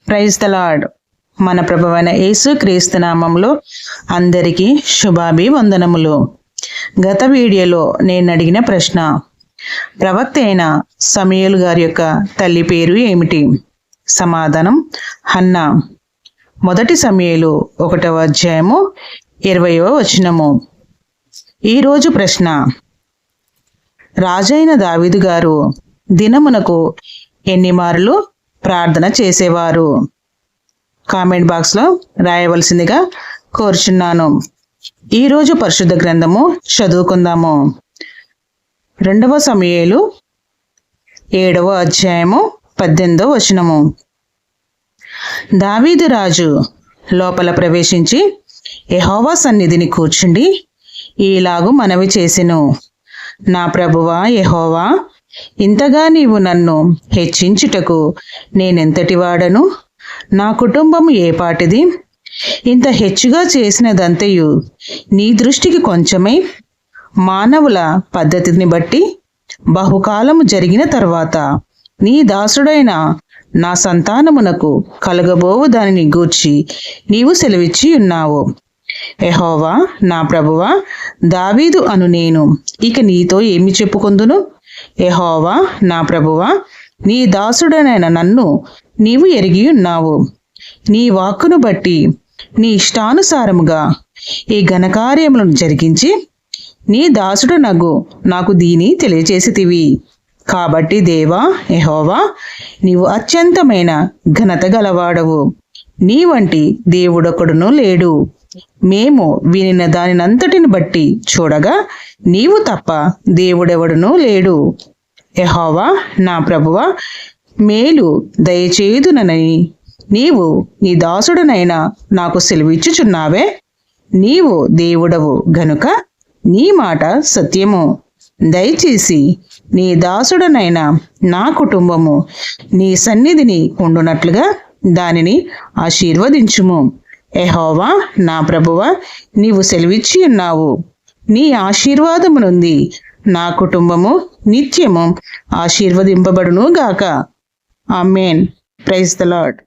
Praise the lord. మన ప్రభువైన యేసు క్రీస్తు నామములో అందరికీ శుభాభివందనములు. గత వీడియోలో నేను అడిగిన ప్రశ్న, ప్రవక్త అయిన సమూయేలు గారి యొక్క తల్లి పేరు ఏమిటి? సమాధానం హన్నా. మొదటి సమూయేలు 1వ అధ్యాయము 20వ వచనము. ఈరోజు ప్రశ్న, రాజైన దావీదు గారు దినమునకు ఎన్ని మార్లు ప్రార్థన చేసేవారు? కామెంట్ బాక్స్లో రాయవలసిందిగా కోరుచున్నాను. ఈరోజు పరిశుద్ధ గ్రంథము చదువుకుందాము. 2వ సమూయేలు 7వ అధ్యాయము 18వ వచనము. దావీదు రాజు లోపల ప్రవేశించి యెహోవా సన్నిధిని కూర్చుండి ఈలాగు మనవి చేసెను, నా ప్రభువా యెహోవా, ఇంతగా నీవు నన్ను హెచ్చించుటకు నేనెంతటి వాడను? నా కుటుంబము ఏపాటిది? ఇంత హెచ్చుగా చేసినదంతయు నీ దృష్టికి కొంచెమై మానవుల పద్ధతిని బట్టి బహుకాలము జరిగిన తర్వాత నీ దాసుడైన నా సంతానమునకు కలగబోవు దానిని గూర్చి నీవు సెలవిచ్చి ఉన్నావు. యెహోవా నా ప్రభువా, దావీదు అను నేను ఇక నీతో ఏమి చెప్పుకొందును? యెహోవా నా ప్రభువా, నీ దాసుడనైన నన్ను నీవు ఎరిగి ఉన్నావు. నీ వాక్కును బట్టి నీ ఇష్టానుసారముగా ఈ ఘనకార్యములను జరిగించి నీ దాసుడనగు నాకు దీని తెలియచేసితివి. కాబట్టి దేవా యెహోవా, నీవు అత్యంతమైన ఘనత గలవాడవు. నీ వంటి దేవుడొకడును లేడు. మేము వినిన దానినంతటిని బట్టి చూడగా నీవు తప్ప దేవుడెవడునూ లేడు. యెహోవా నా ప్రభువా, మేలు దయచేయుదునని నీవు నీ దాసుడనైనా నాకు సెలవిచ్చుచున్నావే. నీవు దేవుడవు గనుక నీ మాట సత్యము. దయచేసి నీ దాసుడనైనా నా కుటుంబము నీ సన్నిధిని ఉండునట్లుగా దానిని ఆశీర్వదించుము. యెహోవా నా ప్రభువా, నీవు సెలవిచ్చి ఉన్నావు, నీ ఆశీర్వాదము నుండి నా కుటుంబము నిత్యము ఆశీర్వదింపబడును గాక. ఆమేన్. Praise the lord.